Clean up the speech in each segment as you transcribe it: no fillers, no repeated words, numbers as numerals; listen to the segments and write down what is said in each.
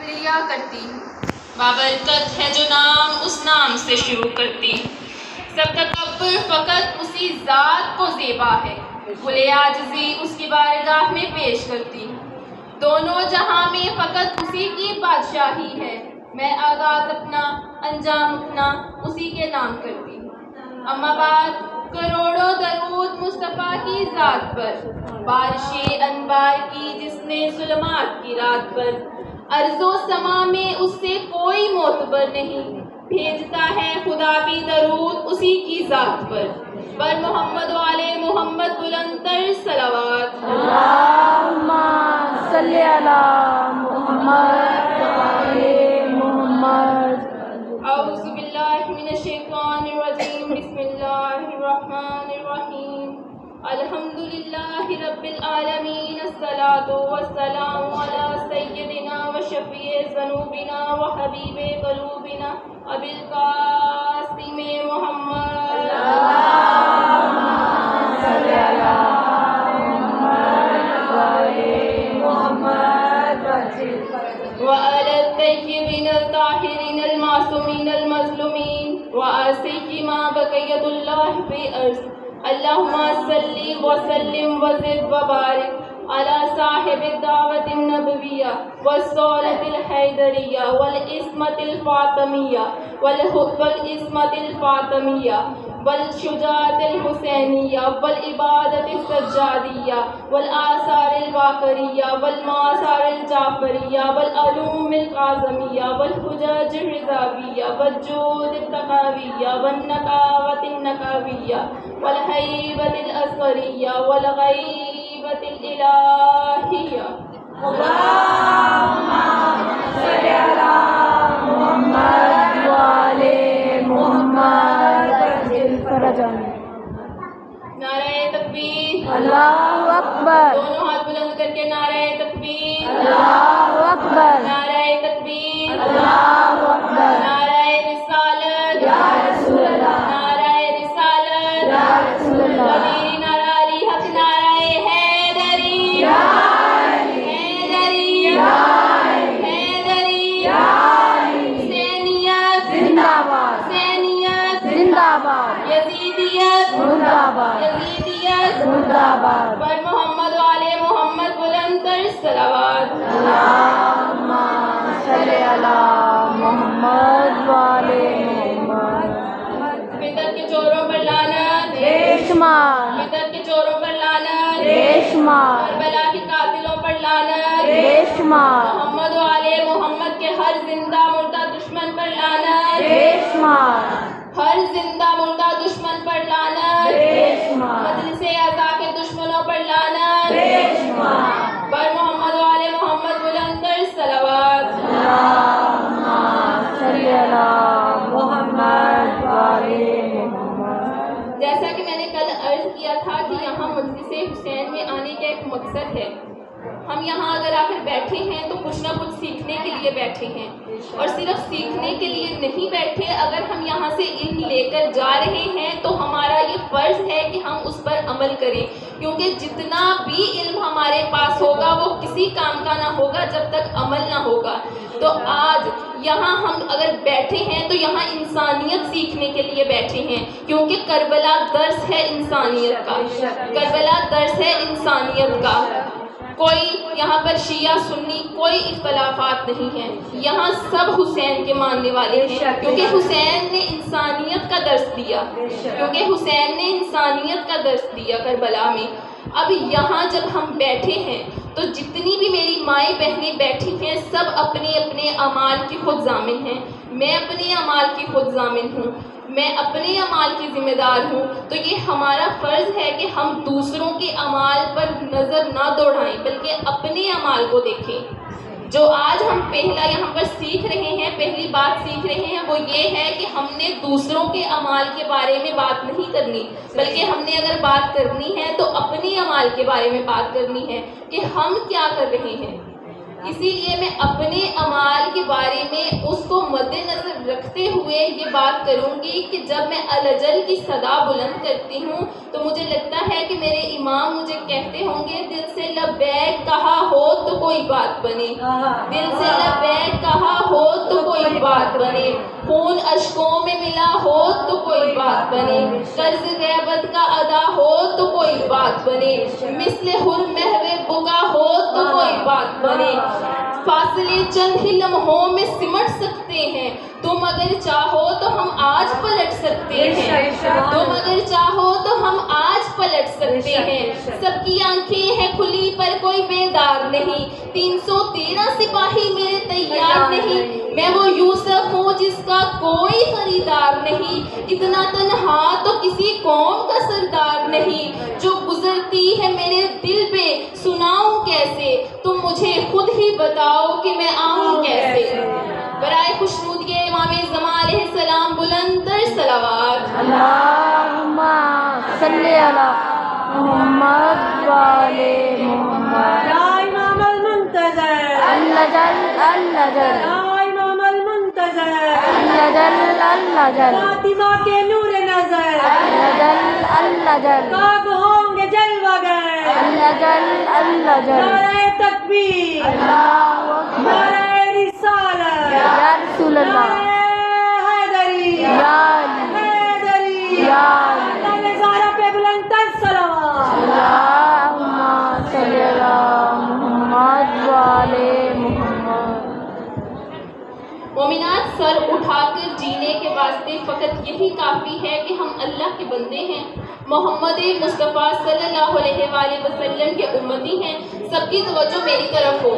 لیا کرتی، بابرکت ہے جو نام اس نام سے شروع کرتی، سب تکبر فقط اسی ذات کو زیبا ہے، کل عاجزی اس کی بارگاہ میں پیش کرتی، دونوں جہاں میں فقط اسی کی بادشاہی ہے، میں آغاز اپنا انجام اپنا اسی کے نام کرتی۔ اما بعد، کروڑوں درود مصطفیٰ کی ذات پر، بارش انوار کی جس نے ظلمات کی رات پر، ارض و سما میں اس سے کوئی معتبر نہیں، بھیجتا ہے خدا بھی درود اسی کی ذات پر محمد و آل محمد بلندتر صلوات۔ اللہم صلی علی محمد و آل محمد۔ اعوذ باللہ من الشیطان الرجیم، بسم اللہ الرحمن الرحیم، الحمدللہ رب العالمین، الصلاة والسلام علی سیدنا و شفیع ذنوبنا و حبیب قلوبنا ابی القاسم محمد۔ اللہم صلی علی محمد و آل محمد وعلى الطيبين الطاهرين المعصومين المظلومين وآسيك ما بقية الله في أرض، اللهم صل وسلم وزد وبارك على صاحب الدعوة النبوية والصولة الحيدرية والإسمة الفاطمية والإسمة الفاطمية والشجاعة الحسينية والعبادة السجادية والآثار الباقرية والمآثار الجعفرية والعلوم القاسمية والحجج الرضاوية والجود التقوية والنقاوة النقوية والهيبة الأصغرية والغيبة الإلهية۔ اللہم صلی علی محمد و آل محمد وعجل فرجنا۔ نعرہ تکبیر، اللہ اکبر، دونوں ہاتھ بلند کر کے نعرہ تکبیر، اللہ اکبر، نعرہ تکبیر، اللہ اکبر، نعرہ رسالت، یا رسول اللہ، نعرہ رسالت، یا رسول اللہ، قدیر نعرہ علی حق، نعرہ حیدری، یا حیدری، یا حیدری، یا حسینیت زندہ باد، حسینیت، زندہ باد، یزیدیت زندہ باد، یزیدیت، زندہ باد۔ پر محمد و آل محمد بلندتر صلوات۔ اللہم صلی علی محمد و آل محمد۔ بدعت کے چوروں پر لعنت، بے شمار، بدعت کے چوروں پر لعنت، بے شمار، کربلا کے قاتلوں پر لعنت، بے شمار، محمد و آل محمد کے ہر زندہ مردہ دشمن پر لعنت، بے شمار، ہر زندہ مردہ دشمن پر لعنت، بے شمار، مجلس اعضاء کے دشمنوں پر لعنت، بے شمار۔ پر محمد و آل محمد بلندتر صلوات۔ اللہم صلی علی محمد و آل محمد۔ جیسا کہ میں نے کل عرض کیا تھا کہ یہاں مجلس حسین میں آنے کا ایک مقصد ہے، ہم یہاں اگر آ کر بیٹھے ہیں تو کچھ نہ کچھ سیکھنے کے لیے بیٹھے ہیں، اور صرف سیکھنے کے لیے نہیں بیٹھے، اگر ہم یہاں سے علم لے کر جا رہے ہیں تو ہمارا یہ فرض ہے کہ ہم اس پر عمل کریں، کیونکہ جتنا بھی علم ہمارے پاس ہوگا وہ کسی کام کا نہ ہوگا جب تک عمل نہ ہوگا۔ تو آج یہاں ہم اگر بیٹھے ہیں تو یہاں انسانیت سیکھنے کے لیے بیٹھے ہیں، کیونکہ کربلا درس ہے انسانیت کا، کربلا درس ہے انسانیت کا۔ کوئی یہاں پر شیعہ سنی کوئی اختلافات نہیں ہیں، یہاں سب حسین کے ماننے والے ہیں، کیونکہ حسین نے انسانیت کا درس دیا، کیونکہ حسین نے انسانیت کا درس دیا کربلا میں۔ اب یہاں جب ہم بیٹھے ہیں تو جتنی بھی میری مائیں بہنیں بیٹھی ہیں سب اپنے اپنے اعمال کی خود ضامن ہیں، میں اپنے اعمال کی خود ضامن ہوں، میں اپنے اعمال کی ذمہ دار ہوں، تو یہ ہمارا فرض ہے کہ ہم دوسروں کے اعمال پر نظر نہ دوڑائیں بلکہ اپنے اعمال کو دیکھیں۔ جو آج ہم پہلا یہاں پر سیکھ رہے ہیں، پہلی بات سیکھ رہے ہیں وہ یہ ہے کہ ہم نے دوسروں کے اعمال کے بارے میں بات نہیں کرنی، بلکہ ہم نے اگر بات کرنی ہے تو اپنے اعمال کے بارے میں بات کرنی ہے کہ ہم کیا کر رہے ہیں۔ اسی لیے میں اپنے اعمال کے بارے میں اس کو مد نظر رکھتے ہوئے یہ بات کروں گی کہ جب میں الاجل کی صدا بلند کرتی ہوں تو مجھے لگتا ہے کہ میرے امام مجھے کہتے ہوں گے دل سے لبیک کہا ہو تو کوئی بات بنے، دل سے لبیک بات بنے، خون اشکوں میں ملا ہو تو کوئی بات بنے، قرض غیبت کا ادا ہو تو کوئی بات بنے، مثل حر محو بگا ہو تو کوئی بات بنے، فاصلے چند ہی لمحوں میں سمٹ سکتے ہیں، تم اگر چاہو تو ہم آج پلٹ سکتے ہیں، تم اگر چاہو تو ہم آج پلٹ سکتے ہیں، سب کی آنکھیں ہیں کھلی پر کوئی بیدار نہیں، 313 سپاہی میرے تیار نہیں، میں وہ یوسف ہوں جس کا کوئی خریدار نہیں، اتنا تنہا تو کسی قوم کا سردار نہیں، جو گزرتی ہے میرے دل پہ سناؤں کیسے، تم مجھے خود ہی بتاؤ کہ میں آؤں کیسے۔ برائے خوشنودگی امام زمان علیہ السلام بلند تر صلوات۔ اللہم صلی علی محمد و آل محمد۔ یا امام المنتظر، اللجل اللجل یا امام المنتظر، اللجل اللجل فاطمہ کے نور نظر، اللجل اللجل کب ہوں گے جلوہ گر، اللجل اللجل نعرہ تکبیر، اللہ اکبر نعرہ رسالت، یا رسول اللہ نعرہ حیدری، یا علی حیدری، یا علی۔ اللہ زہرا پہ بلند تر صلوات۔ اللہم صلی علی محمد و آل محمد۔ مومنات، سر اٹھا کر جینے کے واسطے فقط یہی کافی ہے کہ ہم اللہ کے بندے ہیں، محمد مصطفیٰ صلی اللہ علیہ وآلہ وسلم کے امتی ہیں۔ سب کی توجہ میری طرف ہو،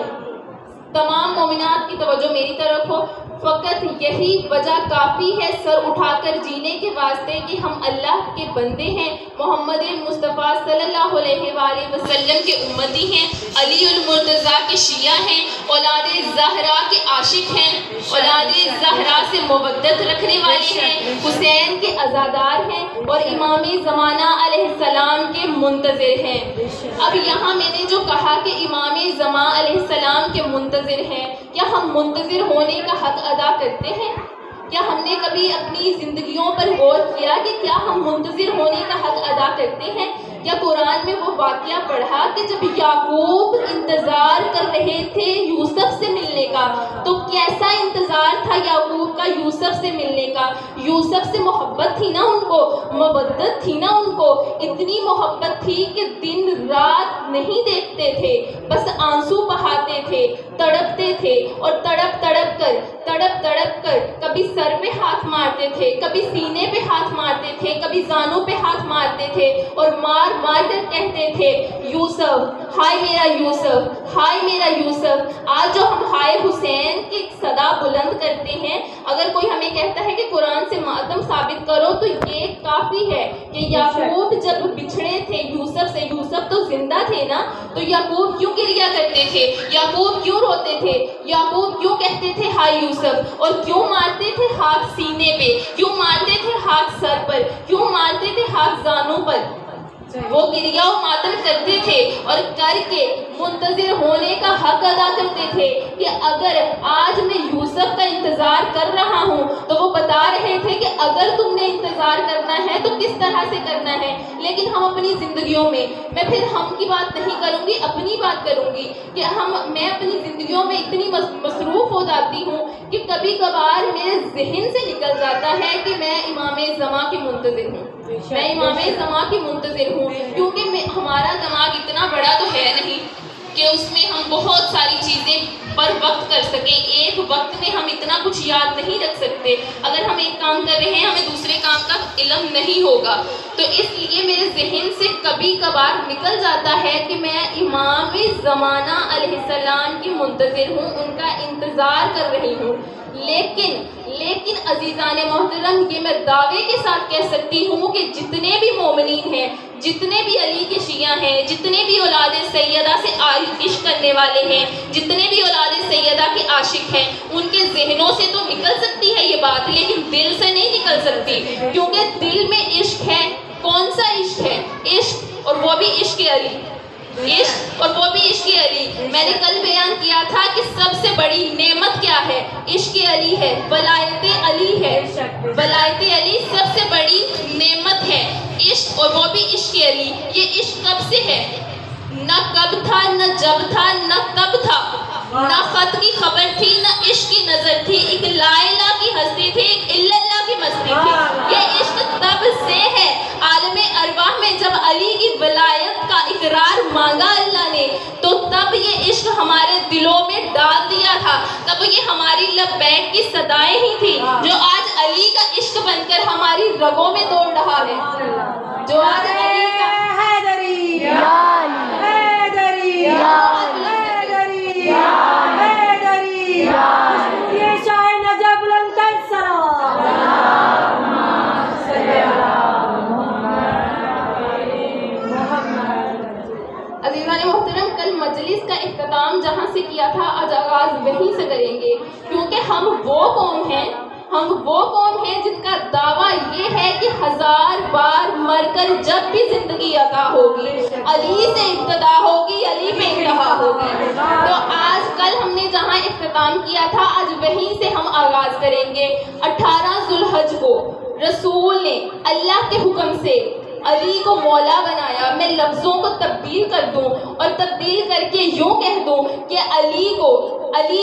تمام مومنات کی توجہ میری طرف ہو، فقط یہی وجہ کافی ہے سر اٹھا کر جینے کے واسطے کہ ہم اللہ کے بندے ہیں، محمد مصطفیٰ صلی اللہ علیہ وآلہ وسلم کے امتی ہیں، علی المرتضیٰ کے شیعہ ہیں، اولاد زہرا کے عاشق ہیں، اولاد زہرا سے محبت رکھنے والے ہیں، حسین کے عزادار ہیں اور امام زمانہ علیہ السلام کے منتظر ہیں۔ اب یہاں میں نے جو کہا کہ امام زمان علیہ السلام کے منتظر ہیں، کیا ہم منتظر ہونے کا حق ادا کرتے ہیں؟ کیا ہم نے کبھی اپنی زندگیوں پر غور کیا کہ کیا ہم منتظر ہونے کا حق ادا کرتے ہیں؟ کیا قرآن میں وہ واقعہ پڑھا کہ جب یعقوب انتظار کر رہے تھے یوسف سے ملنے کا، تو کیسا انتظار تھا یعقوب کا یوسف سے ملنے کا؟ یوسف سے محبت تھی نا ان کو، مودت تھی نا ان کو، اتنی محبت تھی کہ دن رات نہیں دیکھتے تھے، بس آنسو بہاتے تھے، تڑپتے تھے، اور تڑپ تڑپ کر کبھی سر پہ ہاتھ مارتے تھے، کبھی سینے پہ ہاتھ مارتے تھے، کبھی زانوں پہ ہاتھ مارتے تھے، اور مار کر کہتے تھے یوسف، ہائے میرا یوسف، ہائے میرا یوسف۔ آج جو ہم ہائے حسین کی صدا بلند کرتے ہیں، اگر کوئی ہمیں کہتا ہے کہ قرآن سے ماتم ثابت کرو تو یہ کافی ہے کہ یعقوب جب بچھڑے تھے یوسف سے، یوسف تو زندہ تھے نا، تو یعقوب کیوں گریا کرتے تھے، یعقوب کیوں روتے تھے، یعقوب کیوں کہتے تھے ہائے یوسف، اور کیوں مارتے تھے ہاتھ سینے پہ، کیوں مارتے تھے ہاتھ سر پر، کیوں مارتے تھے ہاتھ زانوں پر؟ وہ گریا و ماتم کرتے تھے اور کر کے منتظر ہونے کا حق ادا کرتے تھے کہ اگر آج میں یوسف کا انتظار کر رہا ہوں، تو وہ بتا رہے تھے کہ اگر تم نے انتظار کرنا ہے تو کس طرح سے کرنا ہے۔ لیکن ہم اپنی زندگیوں میں پھر ہم کی بات نہیں کروں گی، اپنی بات کروں گی کہ میں اپنی زندگیوں میں اتنی مصروف ہو جاتی ہوں کہ کبھی کبھار میرے ذہن سے نکل جاتا ہے کہ میں امام زمان کے منتظر ہوں، میں امام زمان کی منتظر ہوں، کیونکہ ہمارا دماغ اتنا بڑا تو ہے نہیں کہ اس میں ہم بہت ساری چیزیں پر وقت کر سکیں، ایک وقت میں ہم اتنا کچھ یاد نہیں رکھ سکتے۔ اگر ہم ایک کام کر رہے ہیں، ہمیں دوسرے کام کا علم نہیں ہوگا، تو اس لیے میرے ذہن سے کبھی کبھار نکل جاتا ہے کہ میں امام زمانہ علیہ السلام کی منتظر ہوں، ان کا انتظار کر رہی ہوں۔ لیکن عزیزان محترم، یہ میں دعوے کے ساتھ کہہ سکتی ہوں کہ جتنے بھی مومنین ہیں، جتنے بھی علی کے شیعہ ہیں، جتنے بھی اولاد سیدہ سے عشق کرنے والے ہیں، جتنے بھی اولاد سیدہ کے عاشق ہیں، ان کے ذہنوں سے تو نکل سکتی ہے یہ بات، لیکن دل سے نہیں نکل سکتی، کیونکہ دل میں عشق ہے۔ کون سا عشق ہے؟ عشق، اور وہ بھی عشق علی، عشق اور وہ بھی عشق علی۔ میں نے کل بیان کیا تھا کہ سب سے بڑی نعمت کیا ہے؟ عشق علی ہے، ولایت علی ہے، ولایت علی سب سے بڑی نعمت ہے، عشق اور وہ بھی عشق علی۔ یہ عشق کب سے ہے؟ نہ کب تھا، نہ جب تھا، نہ کب تھا، نہ خط کی خبر تھی، نہ عشق کی نظر تھی، ایک لا الہ مانگا اللہ نے تو تب یہ عشق ہمارے دلوں میں ڈال دیا تھا، تب یہ ہماری لبیک کی صدائیں ہی تھی جو آج علی کا عشق بن کر ہماری رگوں میں دوڑ رہا ہے، جو آج علی کا حیدری یا علی حیدری یا حیدری حیدری یہ شاہ نجف بلند تر صلوات عزیزان محترم، کل مجلس کا اختتام جہاں سے کیا تھا آج آغاز وہیں سے کریں گے، کیونکہ ہم وہ قوم ہیں جن کا دعویٰ یہ ہے کہ 1000 بار مر کر جب بھی زندگی عطا ہوگی علی سے ابتدا ہوگی، علی پہ انتہا ہوگی۔ تو آج کل ہم نے جہاں اختتام کیا تھا آج وہیں سے ہم آغاز کریں گے۔ 18 ذوالحج کو رسول نے اللہ کے حکم سے علی کو مولا بنایا۔ میں لفظوں کو تبدیل کر دوں اور تبدیل کر کے یوں کہہ دوں کہ علی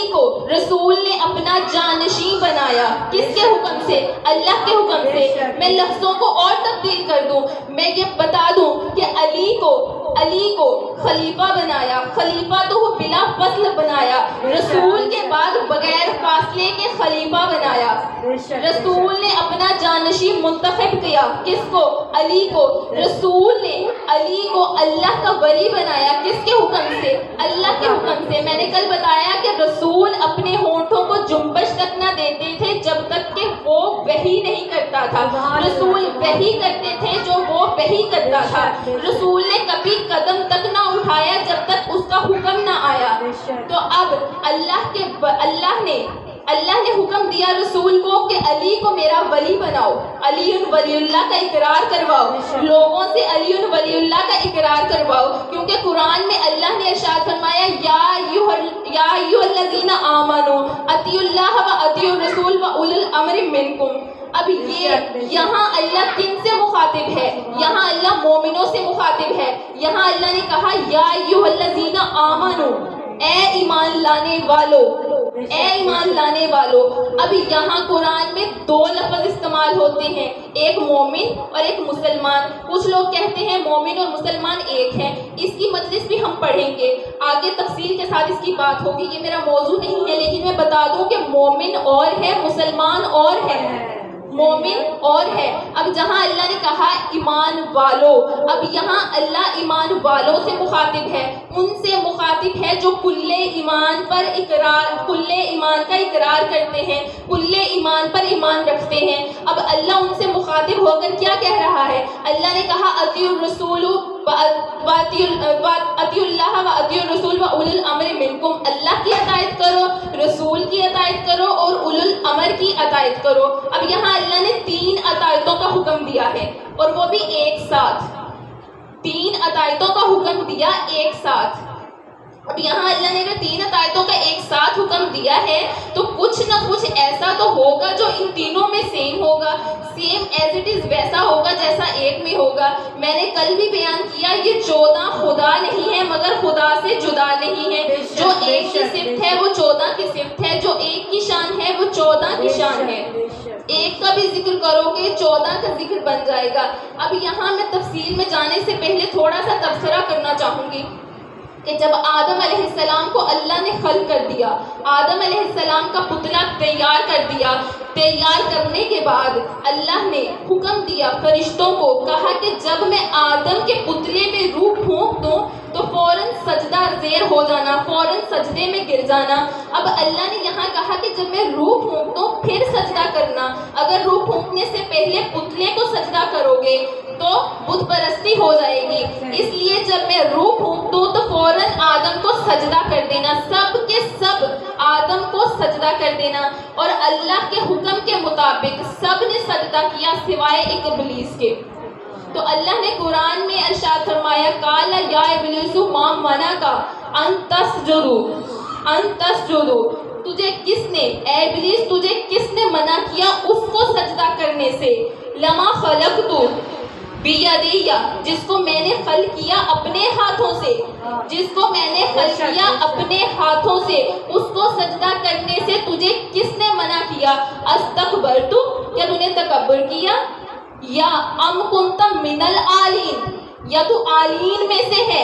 کو رسول نے اپنا جانشین بنایا۔ کس کے حکم سے؟ اللہ کے حکم سے۔ میں لفظوں کو اور تبدیل کر دوں، میں یہ بتا دوں کہ علی کو خلیفہ بنایا، خلیفہ تو وہ بلا فصل بنایا، رسول کے بعد بغیر فاصلے کے خلیفہ بنایا۔ رسول نے اپنا جانشین منتخب کیا، کس کو؟ علی کو۔ رسول نے علی کو اللہ کا ولی بنایا، کس کے حکم سے؟ اللہ کے حکم سے۔ میں نے کل بتایا کہ رسول اپنے ہونٹوں کو جنبش تک نہ دیتے تھے جب تک کہ وہ وحی نہیں کرتا تھا، رسول وحی کرتے تھے جو وہ وحی کرتا تھا۔ رسول نے کبھی قدم تک نہ اٹھایا جب تک اس کا حکم نہ آیا۔ تو اب اللہ نے حکم دیا رسول کو کہ علی کو میرا ولی بناؤ، علی ولی اللہ کا اقرار کرواؤ، لوگوں سے علی ولی اللہ کا اقرار کرواؤ، کیونکہ قرآن میں اللہ نے ارشاد فرمایا یا ایھا الذین آمنوا اطیعوا اللہ و اطیعوا الرسول و اولی الامر منکم۔ اب یہ یہاں اللہ کن سے مخاطب ہے؟ یہاں اللہ مومنوں سے مخاطب ہے۔ یہاں اللہ نے کہا یا ایھا الذین آمنوا، اے ایمان لانے والو، اے ایمان لانے والو۔ اب یہاں قرآن میں 2 لفظ استعمال ہوتے ہیں، ایک مومن اور ایک مسلمان۔ کچھ لوگ کہتے ہیں مومن اور مسلمان ایک ہیں، اس کی مجلس بھی ہم پڑھیں گے، آگے تفصیل کے ساتھ اس کی بات ہوگی، یہ میرا موضوع نہیں ہے، لیکن میں بتا دوں کہ مومن اور ہے، مسلمان اور ہے، مومن اور ہے۔ اب جہاں اللہ نے کہا ایمان والو، اب یہاں اللہ ایمان والوں سے مخاطب ہے، ان سے مخاطب ہے جو کل ایمان کا اقرار کرتے ہیں، کل ایمان پر ایمان رکھتے ہیں۔ اب اللہ ان سے مخاطب ہو کر کیا کہہ رہا ہے؟ اللہ نے کہا اطیعوا الرسول اطیعوا اللہ و اطیعوا الرسول و اولی الامر منکم، اللہ کی اطاعت کرو، رسول کی اطاعت کرو اور اولی الامر کی اطاعت کرو۔ اب یہاں اللہ نے 3 اطاعتوں کا حکم دیا ہے، اور وہ بھی ایک ساتھ، 3 اطاعتوں کا حکم دیا ایک ساتھ۔ اب یہاں اللہ نے اگر 3 اطاعتوں کا ایک ساتھ حکم دیا ہے تو کچھ نہ کچھ ایسا تو ہوگا جو ان تینوں میں سیم ہوگا، سیم ایز اٹ از ویسا ہوگا جیسا ایک میں ہوگا۔ میں نے کل بھی بیان کیا یہ 14 خدا نہیں ہے مگر خدا سے جدا نہیں ہے، جو ایک کی صفت ہے وہ 14 کی صفت ہے، جو ایک کی شان ہے وہ 14 کی شان ہے۔ ایک کا بھی ذکر کرو گے 14 کا ذکر بن جائے گا۔ اب یہاں میں تفصیل میں جانے سے پہلے تھوڑا سا تبصرہ کرنا چاہوں گی کہ جب آدم علیہ السلام کو اللہ نے خلق کر دیا، آدم علیہ السلام کا پتلا تیار کر دیا، تیار کرنے کے بعد اللہ نے حکم دیا فرشتوں کو، کہا کہ جب میں آدم کے پتلے میں روح پھونک دوں تو فوراً سجدہ زیر ہو جانا، فوراً سجدے میں گر جانا۔ اب اللہ نے یہاں کہا کہ جب میں روح پھونک دوں پھر سجدہ کرنا، اگر روح پھونکنے سے پہلے پتلے کو سجدہ کرو گے تو بت پرستی ہو جائے گی، اس لیے جب میں روح پھونک دوں تو فوراً آدم کو سجدہ کر دینا، سب کے سب آدم کو سجدہ کر دینا، اور اللہ کے حکم کے مطابق سب نے سجدہ کیا سوائے ایک ابلیس کے۔ تو اللہ نے قرآن میں ارشاد فرمایا قال یا ابلیس ما منعک ان تسجد، تجھے کس نے، اے ابلیس تجھے کس نے منع کیا اس کو سجدہ کرنے سے؟ لما خلقت بیدی، جس کو میں نے خلق کیا اپنے ہاتھوں سے، جس کو میں نے خلق کیا اپنے ہاتھوں سے، اس کو سجدہ کرنے سے تجھے کس نے منع کیا؟ استکبرت، کیا تو نے تکبر کیا؟ یا ام کنت من العالین، یا تو عالین میں سے ہے،